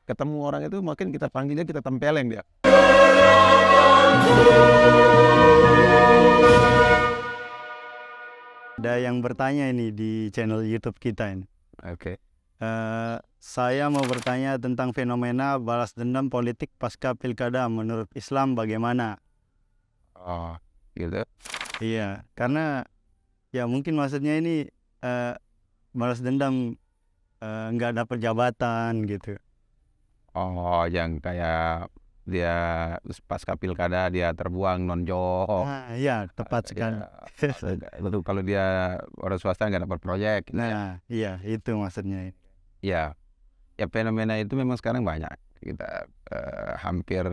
ketemu orang itu makin kita panggilnya, kita tempeleng dia. Ada yang bertanya ini di channel YouTube kita ini. Oke. Saya mau bertanya tentang fenomena balas dendam politik pasca pilkada. Menurut Islam bagaimana? Oh, gitu. Iya, karena ya mungkin maksudnya ini balas dendam nggak dapat jabatan gitu. Oh, yang kayak dia pasca pilkada dia terbuang nonjok. Iya, tepat sekali. Betul, kalau dia orang swasta nggak dapat proyek. Nah, iya itu maksudnya. Ya, ya fenomena itu memang sekarang banyak. Kita hampir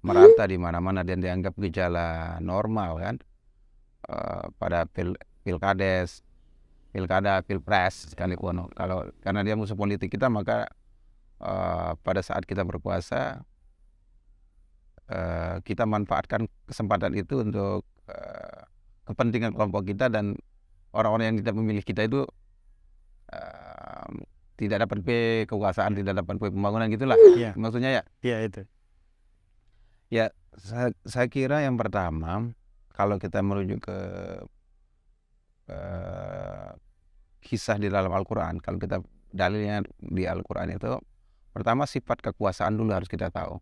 merata di mana-mana dan dianggap gejala normal kan. Pada pilkades, pilkada, pilpres sekalipun. Kalau karena dia musuh politik kita, maka pada saat kita berkuasa kita manfaatkan kesempatan itu untuk kepentingan kelompok kita, dan orang-orang yang tidak memilih kita itu tidak dapat kekuasaan, tidak dapat pembangunan, gitulah. Iya. Maksudnya ya. Iya itu. Ya, saya kira yang pertama, kalau kita merujuk ke kisah di dalam Al-Quran, kalau kita dalilnya di Al-Quran itu, pertama sifat kekuasaan dulu harus kita tahu.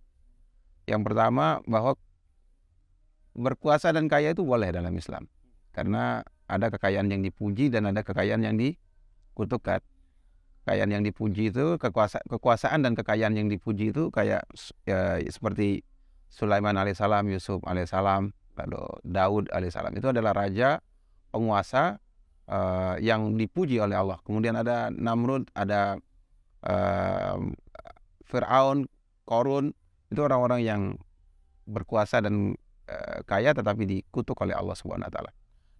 Yang pertama, bahwa berkuasa dan kaya itu boleh dalam Islam, karena ada kekayaan yang dipuji dan ada kekayaan yang dikutukan. Kekayaan yang dipuji itu kekuasaan, dan kekayaan yang dipuji itu kayak ya, seperti Sulaiman alaihissalam, Yusuf alaihissalam, lalu Daud alaihissalam. Itu adalah raja, penguasa yang dipuji oleh Allah. Kemudian ada Namrud, ada Fir'aun, Korun. Itu orang-orang yang berkuasa dan kaya tetapi dikutuk oleh Allah Subhanahu wa taala.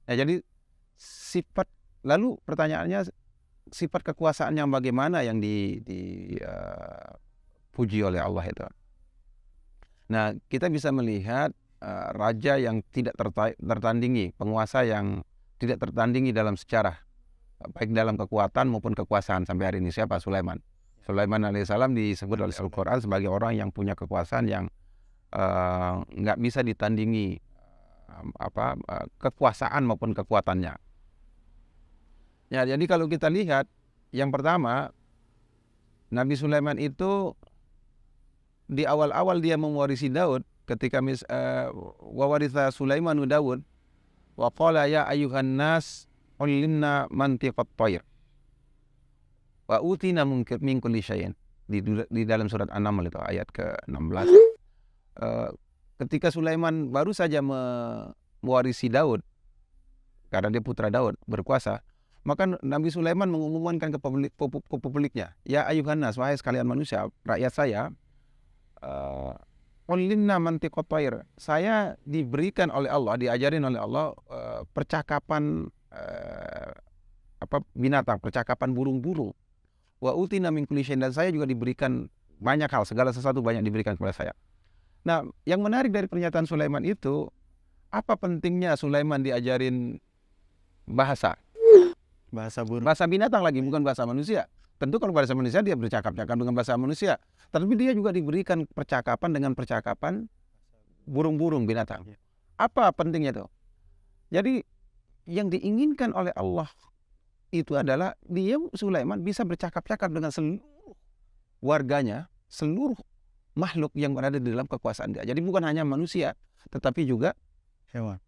Nah, jadi sifat, lalu pertanyaannya, sifat kekuasaan yang bagaimana yang dipuji oleh Allah itu. Nah, kita bisa melihat raja yang tidak tertandingi, penguasa yang tidak tertandingi dalam sejarah, baik dalam kekuatan maupun kekuasaan sampai hari ini. Siapa? Sulaiman. Sulaiman alaihissalam disebut oleh Al-Quran sebagai orang yang punya kekuasaan yang nggak bisa ditandingi kekuasaan maupun kekuatannya. Ya, jadi kalau kita lihat, yang pertama, Nabi Sulaiman itu di awal-awal dia mewarisi Daud, ketika wawaritha Sulaimanu Daud wa qala ya ayyuhan nas ulimna mantiqat thair wa utina min kulli syai'in, di dalam surat An-Naml itu ayat ke-16. Ketika Sulaiman baru saja mewarisi Daud, karena dia putra Daud berkuasa, maka Nabi Sulaiman mengumumkan ke publiknya, ya ayyuhan nas, wahai sekalian manusia, rakyat saya, ulimna mantiqat thair, saya diberikan oleh Allah, diajarin oleh Allah percakapan binatang, percakapan burung-burung. Wa utina min kulli syai'in, dan saya juga diberikan banyak hal, segala sesuatu banyak diberikan kepada saya. Nah, yang menarik dari pernyataan Sulaiman itu, apa pentingnya Sulaiman diajarin bahasa Bahasa burung. bahasa binatang lagi, bukan bahasa manusia. Tentu kalau bahasa manusia dia bercakap-cakap dengan bahasa manusia, tapi dia juga diberikan percakapan dengan percakapan burung-burung, binatang. Apa pentingnya itu? Jadi yang diinginkan oleh Allah itu adalah dia, Sulaiman, bisa bercakap-cakap dengan seluruh warganya, seluruh makhluk yang berada di dalam kekuasaan dia. Jadi bukan hanya manusia, tetapi juga hewan.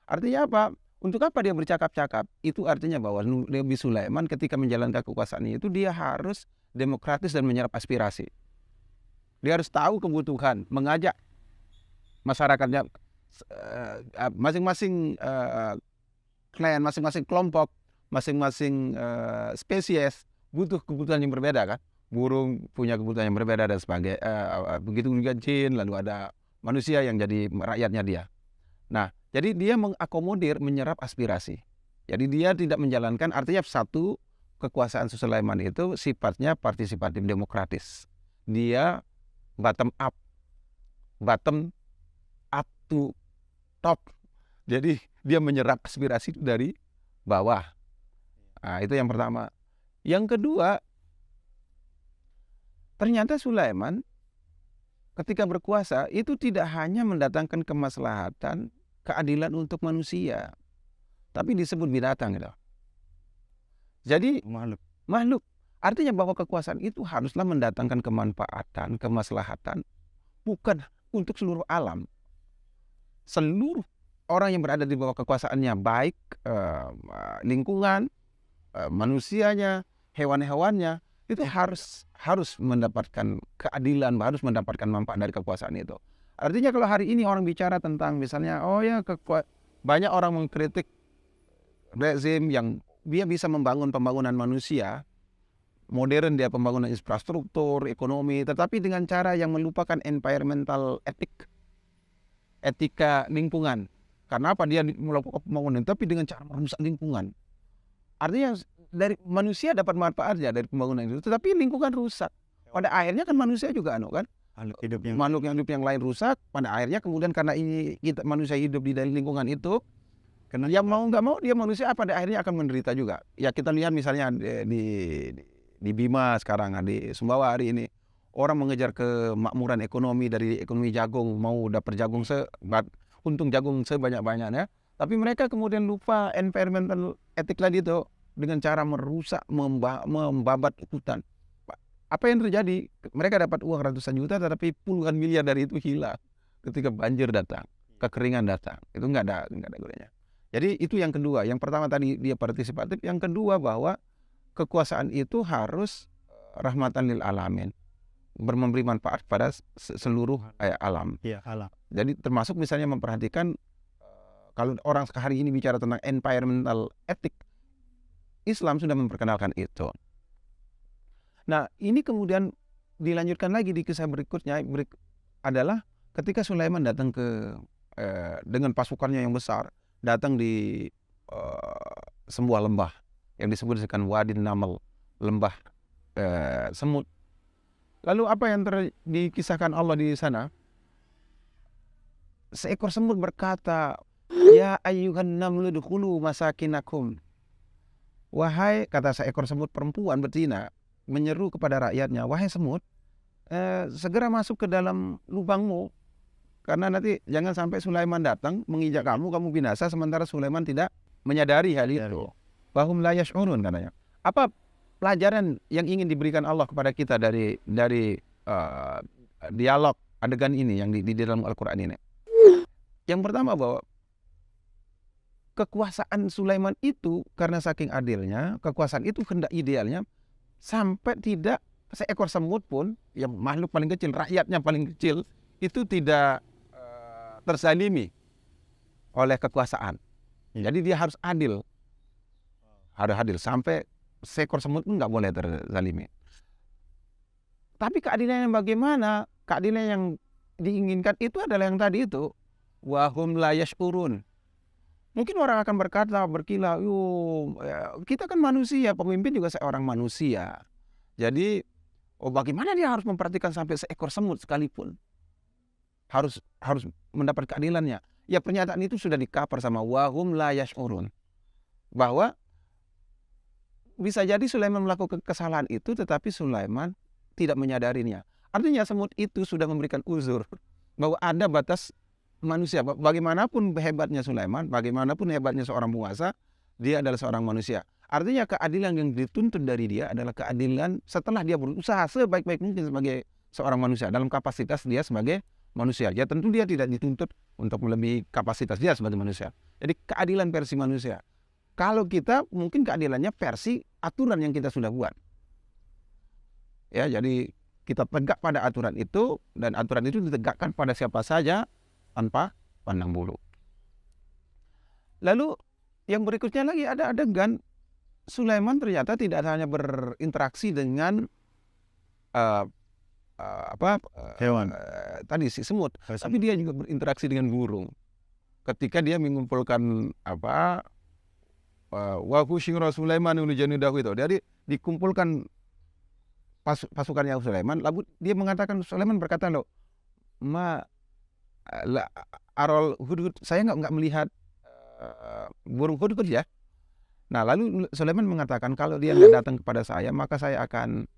Artinya apa? Untuk apa dia bercakap-cakap? Itu artinya bahwa Nabi Sulaiman ketika menjalankan kekuasaannya itu, dia harus demokratis dan menyerap aspirasi. Dia harus tahu kebutuhan, mengajak masyarakatnya, masing-masing klan, masing-masing kelompok, masing-masing spesies butuh kebutuhan yang berbeda kan. Burung punya kebutuhan yang berbeda dan begitu juga jin, lalu ada manusia yang jadi rakyatnya dia. Nah, jadi dia mengakomodir, menyerap aspirasi. Jadi dia tidak menjalankan, artinya satu, kekuasaan Sulaiman itu sifatnya partisipatif demokratis. Dia bottom up to top. Jadi dia menyerap aspirasi dari bawah. Nah, itu yang pertama. Yang kedua, Ternyata Sulaiman ketika berkuasa itu tidak hanya mendatangkan kemaslahatan, keadilan untuk manusia, tapi disebut binatang gitu. Jadi makhluk. Artinya bahwa kekuasaan itu haruslah mendatangkan kemanfaatan, kemaslahatan, bukan untuk seluruh alam. Seluruh orang yang berada di bawah kekuasaannya, baik lingkungan, manusianya, hewan-hewannya, itu harus mendapatkan keadilan, harus mendapatkan manfaat dari kekuasaan itu. Artinya kalau hari ini orang bicara tentang misalnya, banyak orang mengkritik rezim yang dia bisa membangun pembangunan manusia, modern dia pembangunan infrastruktur, ekonomi, tetapi dengan cara yang melupakan environmental etika lingkungan. Karena apa? Dia melakukan pembangunan, tapi dengan cara merusak lingkungan. Artinya dari manusia dapat manfaatnya dari pembangunan itu, tetapi lingkungan rusak. Pada akhirnya kan manusia juga makhluk hidup yang lain rusak. Pada akhirnya kemudian karena ini kita manusia hidup di dalam lingkungan itu, karena ya mau nggak mau dia manusia pada akhirnya akan menderita juga. Ya kita lihat misalnya di Bima sekarang, di Sumbawa hari ini orang mengejar kemakmuran ekonomi, dari ekonomi jagung, mau dapat jagung untung jagung sebanyak-banyaknya, tapi mereka kemudian lupa environmental etik tadi itu dengan cara merusak, membabat hutan. Apa yang terjadi? Mereka dapat uang ratusan juta, tetapi puluhan miliar dari itu hilang ketika banjir datang, kekeringan datang. Itu nggak ada gunanya. Jadi itu yang kedua. Yang pertama tadi dia partisipatif, yang kedua bahwa kekuasaan itu harus rahmatan lil alamin, memberi manfaat pada seluruh alam. Iya, alam. Jadi termasuk misalnya memperhatikan kalau orang hari ini bicara tentang environmental etik, Islam sudah memperkenalkan itu. Nah, ini kemudian dilanjutkan lagi di kisah berikutnya adalah ketika Sulaiman datang dengan pasukannya yang besar, datang di sebuah lembah yang disebut dengan Wadin Namal, lembah semut. Lalu apa yang dikisahkan Allah di sana? Seekor semut berkata, "Ya ayyuhan namlu dukhulu masakinakum." Wahai, kata seekor semut perempuan betina menyeru kepada rakyatnya, "Wahai semut, segera masuk ke dalam lubangmu, karena nanti jangan sampai Sulaiman datang menginjak kamu binasa, sementara Sulaiman tidak menyadari hal itu." Wahum la yash'urun katanya. Apa pelajaran yang ingin diberikan Allah kepada kita dari dialog adegan ini yang di dalam Al-Quran ini? Yang pertama bahwa kekuasaan Sulaiman itu karena saking adilnya, kekuasaan itu hendak idealnya sampai tidak seekor semut pun, yang makhluk paling kecil, rakyatnya paling kecil, itu tidak terzalimi oleh kekuasaan. Jadi dia harus adil. Harus adil, sampai seekor semut pun nggak boleh terzalimi. Tapi keadilan yang bagaimana? Keadilan yang diinginkan itu adalah yang tadi itu, wahum la yash'urun. Mungkin orang akan berkilau, kita kan manusia, pemimpin juga seorang manusia. Jadi, bagaimana dia harus memperhatikan sampai seekor semut sekalipun? Harus mendapat keadilannya. Ya, pernyataan itu sudah dikapar sama wahum la yash'urun. Bahwa bisa jadi Sulaiman melakukan kesalahan itu, tetapi Sulaiman tidak menyadarinya. Artinya semut itu sudah memberikan uzur bahwa ada batas manusia. Bagaimanapun hebatnya Sulaiman, bagaimanapun hebatnya seorang penguasa, dia adalah seorang manusia. Artinya keadilan yang dituntut dari dia adalah keadilan setelah dia berusaha sebaik-baik mungkin sebagai seorang manusia, dalam kapasitas dia sebagai manusia. Ya tentu dia tidak dituntut untuk melebihi kapasitas dia sebagai manusia. Jadi keadilan versi manusia. Kalau kita mungkin keadilannya versi aturan yang kita sudah buat. Ya, jadi kita tegak pada aturan itu, dan aturan itu ditegakkan pada siapa saja tanpa pandang bulu. Lalu yang berikutnya lagi ada adegan Sulaiman ternyata tidak hanya berinteraksi dengan hewan tadi si semut, tapi dia juga berinteraksi dengan burung. Ketika dia mengumpulkan wa husyira Sulaiman unujanudahu itu, jadi dikumpulkan pasukannya Sulaiman, lalu dia mengatakan, Sulaiman berkata, loh, arol hudhud, saya nggak melihat burung hudhud ya. Nah lalu Sulaiman mengatakan, kalau dia nggak datang kepada saya, maka saya akan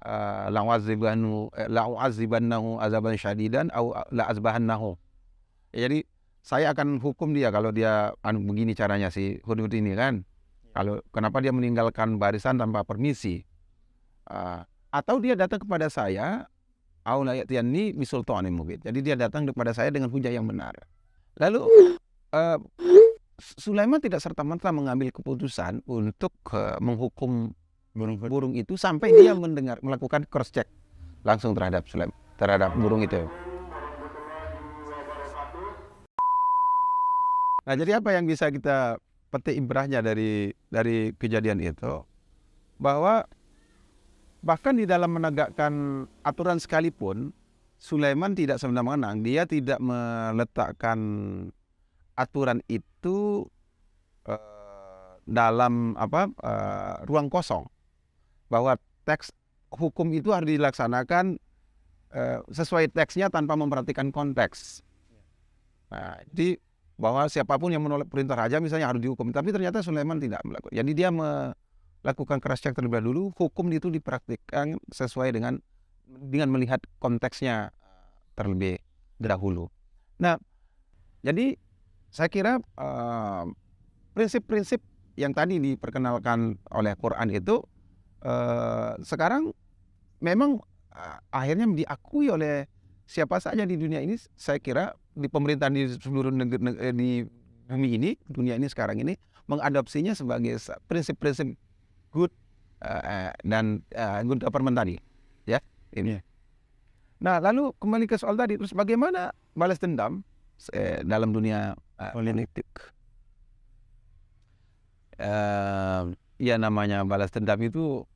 la'u'adzibannahu azaban syadidan au la'azbahannahu. Jadi saya akan hukum dia kalau dia begini caranya si Hudhud ini kan. Kalau kenapa dia meninggalkan barisan tanpa permisi? Atau dia datang kepada saya, au la ya'tiyanni bisultanin mubin. Jadi dia datang kepada saya dengan hujah yang benar. Lalu Sulaiman tidak serta-merta mengambil keputusan untuk menghukum burung itu sampai dia melakukan cross check langsung terhadap burung itu. Nah, jadi apa yang bisa kita petik ibrahnya dari kejadian itu? Bahwa bahkan di dalam menegakkan aturan sekalipun, Sulaiman tidak semena-mena, dia tidak meletakkan aturan itu dalam ruang kosong. Bahwa teks hukum itu harus dilaksanakan sesuai teksnya tanpa memperhatikan konteks. Nah, jadi bahwa siapapun yang menolak perintah raja misalnya harus dihukum. Tapi ternyata Sulaiman tidak melakukan. Jadi dia melakukan cross check terlebih dahulu, hukum itu dipraktikkan sesuai dengan melihat konteksnya terlebih dahulu. Nah, jadi saya kira prinsip-prinsip yang tadi diperkenalkan oleh Quran itu sekarang memang akhirnya diakui oleh siapa saja di dunia ini. Saya kira di pemerintahan di seluruh di bumi ini, dunia ini sekarang ini mengadopsinya sebagai prinsip-prinsip good dan good government tadi, ya ini. Nah, lalu kembali ke soal tadi, terus bagaimana balas dendam dalam dunia politik? Ya namanya balas dendam itu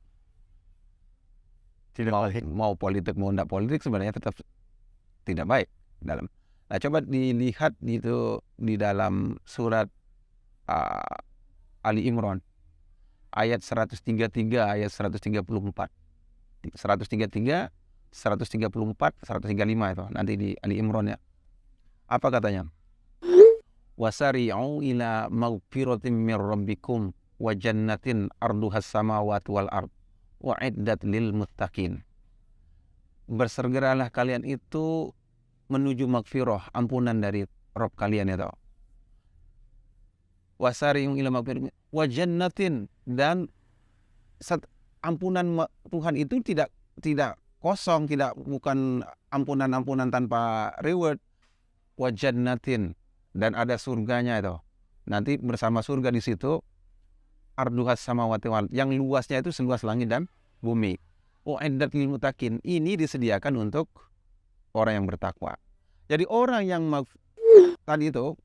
mau politik mau tidak politik sebenarnya tetap tidak baik dalam. Nah, coba dilihat itu di dalam surat Ali Imran ayat 133 ayat 134. 133, 134, 135 itu nanti di Ali Imran ya. Apa katanya? Wasari'u ila maghfiratin mir rabbikum wa jannatin arduhas samawati wal ard wa'iddat lil muttaqin. Bersegeralah kalian itu menuju maghfirah, ampunan dari Rabb kalian itu. Wasari'u ila maghfiratin wa jannatin, dan ampunan Tuhan itu tidak kosong, bukan ampunan tanpa reward. Wa jannatin, dan ada surganya itu. Nanti bersama surga di situ arduhas samawati wal, yang luasnya itu seluas langit dan bumi. U'iddat lil muttaqin, ini disediakan untuk orang yang bertakwa. Jadi orang yang tadi itu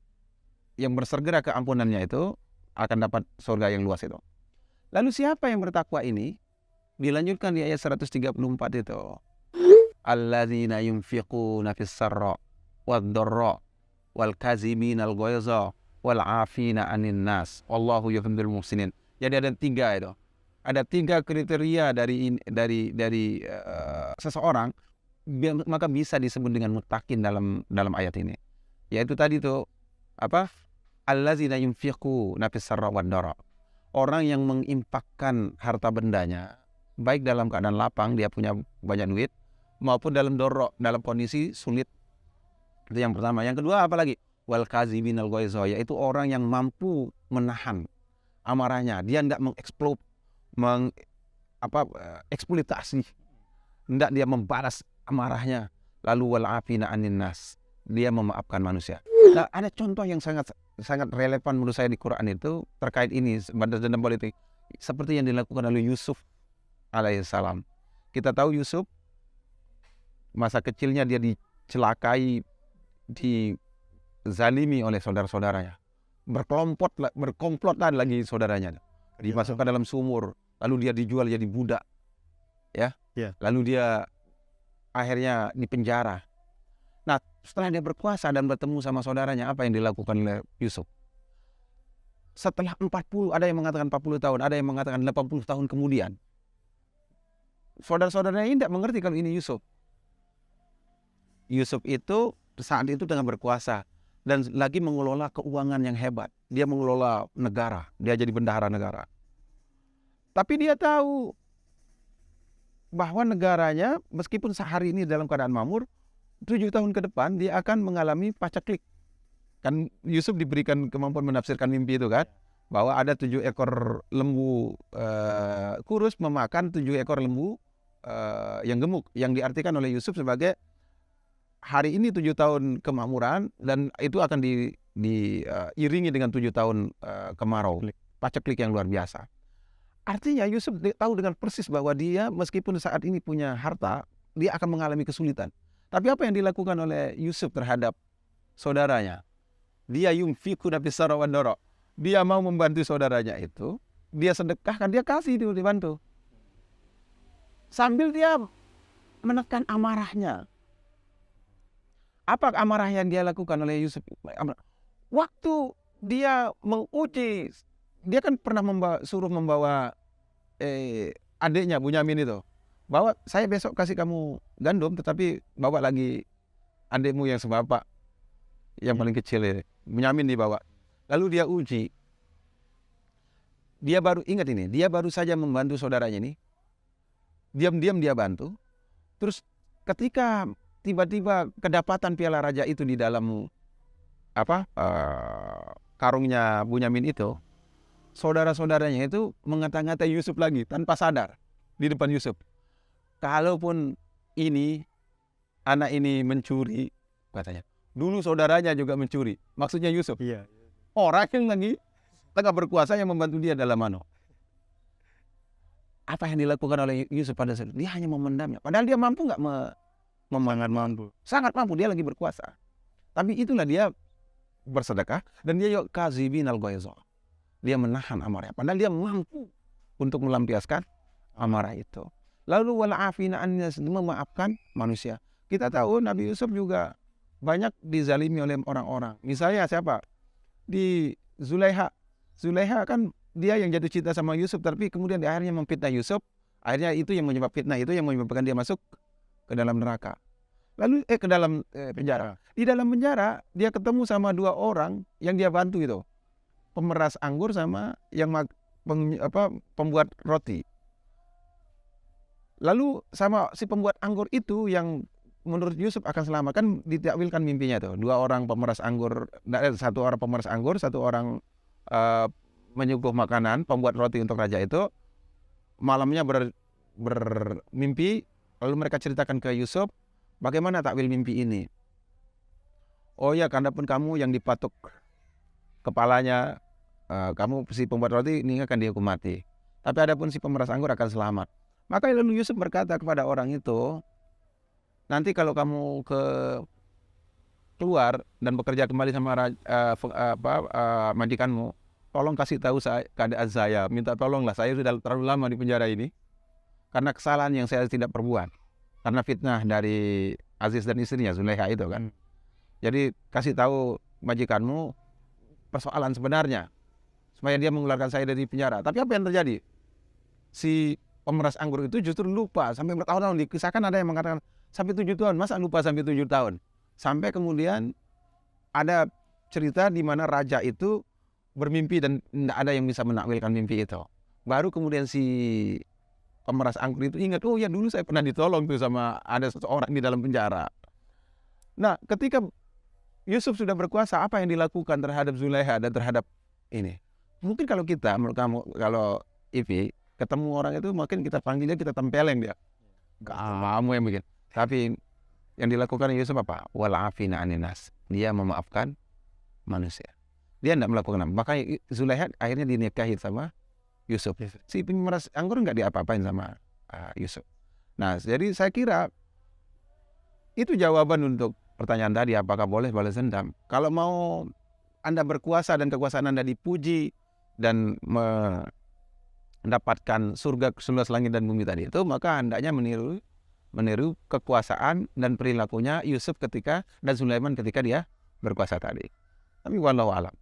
yang bersegera ke ampunannya itu akan dapat surga yang luas itu. Lalu siapa yang bertakwa ini? Dilanjutkan di ayat 134 itu. Alladzina yunfiquna fis sarra wad dharra wal kaziminal ghaiza wal 'afina 'anil nas wallahu yuhibbul muhsinin. Jadi ada 3 itu. Ada 3 kriteria dari seseorang, maka bisa disebut dengan muttaqin dalam ayat ini. Yaitu tadi itu apa? Allazina yunfiquna fis sarra wad dharra. Orang yang menginfakkan harta bendanya baik dalam keadaan lapang, dia punya banyak duit, maupun dalam dharra, dalam kondisi sulit. Itu yang pertama. Yang kedua apa lagi? Wal kaziminal ghaiza, yaitu orang yang mampu menahan amarahnya. Dia tidak eksploitasi, tidak dia membalas amarahnya. Lalu wal afina 'anin nas, dia memaafkan manusia. Nah, ada contoh yang sangat relevan menurut saya di Quran itu terkait ini, balas dendam politik, seperti yang dilakukan oleh Yusuf alaihissalam. Kita tahu Yusuf masa kecilnya dia dicelakai, dizalimi oleh saudara-saudaranya. Berkomplot lagi saudaranya. Dimasukkan dalam sumur, lalu dia dijual jadi budak. Ya. Lalu dia akhirnya dipenjara. Nah, setelah dia berkuasa dan bertemu sama saudaranya, apa yang dilakukan oleh Yusuf? Setelah 40, ada yang mengatakan 40 tahun, ada yang mengatakan 80 tahun kemudian, saudara-saudaranya ini tidak mengerti kalau ini Yusuf. Yusuf itu saat itu tengah berkuasa dan lagi mengelola keuangan yang hebat. Dia mengelola negara, dia jadi bendahara negara. Tapi dia tahu bahwa negaranya meskipun sehari ini dalam keadaan makmur, 7 tahun ke depan dia akan mengalami paceklik. Kan Yusuf diberikan kemampuan menafsirkan mimpi itu kan, bahwa ada 7 ekor lembu kurus memakan 7 ekor lembu yang gemuk, yang diartikan oleh Yusuf sebagai hari ini 7 tahun kemakmuran, dan itu akan diiringi dengan 7 tahun kemarau, paceklik yang luar biasa. Artinya Yusuf tahu dengan persis bahwa dia meskipun saat ini punya harta, dia akan mengalami kesulitan. Tapi apa yang dilakukan oleh Yusuf terhadap saudaranya? Dia yunfikuna fis-sarra wad-dharra. Dia mau membantu saudaranya itu, dia sedekahkan, dia kasih, dia dibantu. Sambil dia menekan amarahnya. Apa amarah yang dia lakukan oleh Yusuf? Waktu dia menguji, dia kan pernah suruh membawa adiknya Bunyamin itu, bawa, saya besok kasih kamu gandum, tetapi bawa lagi adikmu yang sebapak, yang paling kecil ini. Bunyamin dibawa. Lalu dia uji. Dia baru ingat ini, dia baru saja membantu saudaranya ini. Diam-diam dia bantu. Terus ketika tiba-tiba kedapatan piala raja itu di dalam karungnya Bunyamin itu, saudara-saudaranya itu mengata-ngatai Yusuf lagi tanpa sadar di depan Yusuf. Kalaupun ini anak ini mencuri, katanya, dulu saudaranya juga mencuri. Maksudnya Yusuf. Iya. Orang yang lagi tengah berkuasa yang membantu dia dalam apa yang dilakukan oleh Yusuf pada saat itu? Dia hanya memendamnya. Padahal dia mampu nggak Sangat mampu. sangat mampu, dia lagi berkuasa. Tapi itulah dia bersedekah, dan dia kazibin al-ghaiza. Dia menahan amarah. Padahal dia mampu untuk melampiaskan amarah itu. Lalu wal afina an-nas, memaafkan manusia. Kita tahu Nabi Yusuf juga banyak dizalimi oleh orang-orang. Misalnya siapa? Di Zulaiha. Zulaiha kan dia yang jatuh cinta sama Yusuf, tapi kemudian di akhirnya memfitnah Yusuf. Akhirnya itu yang menyebabkan fitnah, itu yang menyebabkan dia masuk ke dalam neraka. Lalu ke dalam penjara. Di dalam penjara dia ketemu sama 2 orang yang dia bantu itu. Pemeras anggur sama yang pembuat roti. Lalu sama si pembuat anggur itu yang menurut Yusuf akan selamat, kan ditakwilkan mimpinya tuh. 2 orang pemeras anggur, 1 orang pemeras anggur, 1 orang menyuguh makanan, pembuat roti untuk raja itu. Malamnya bermimpi, lalu mereka ceritakan ke Yusuf, bagaimana takwil mimpi ini? Oh ya, karena pun kamu yang dipatuk kepalanya, kamu si pembuat roti ini akan dihukum mati. Tapi adapun si pemeras anggur akan selamat. Maka lalu Yusuf berkata kepada orang itu, nanti kalau kamu keluar dan bekerja kembali sama majikanmu, tolong kasih tahu saya keadaan saya, minta tolonglah, saya sudah terlalu lama di penjara ini karena kesalahan yang saya tidak perbuat, karena fitnah dari Aziz dan istrinya Zulaiha itu kan. Jadi kasih tahu majikanmu persoalan sebenarnya supaya dia mengeluarkan saya dari penjara. Tapi apa yang terjadi? Si pemeras anggur itu justru lupa sampai bertahun-tahun. Dikisahkan ada yang mengatakan sampai 7 tahun. Masa lupa sampai 7 tahun? Sampai kemudian ada cerita di mana raja itu bermimpi dan tidak ada yang bisa menakwilkan mimpi itu. Baru kemudian si pemeras anggur itu ingat, oh ya dulu saya pernah ditolong tuh sama ada seseorang di dalam penjara. Nah, ketika Yusuf sudah berkuasa, apa yang dilakukan terhadap Zulaiha dan terhadap ini? Mungkin kalau kita, menurut kamu, kalau Ivi ketemu orang itu, mungkin kita panggilnya, kita tempeleng dia. Kamu yang bikin. Tapi yang dilakukan Yusuf apa? Wal afina anin nas. Dia memaafkan manusia. Dia tidak melakukan apa. Maka Zulaiha akhirnya dinikahi sama Yusuf. Si pemeras anggur nggak diapa-apain sama Yusuf. Nah, jadi saya kira itu jawaban untuk pertanyaan tadi, apakah boleh balas dendam. Kalau mau Anda berkuasa dan kekuasaan Anda dipuji dan mendapatkan surga seluas langit dan bumi tadi itu, maka hendaknya meniru kekuasaan dan perilakunya Yusuf ketika dan Sulaiman ketika dia berkuasa tadi. Tapi wallahu alam.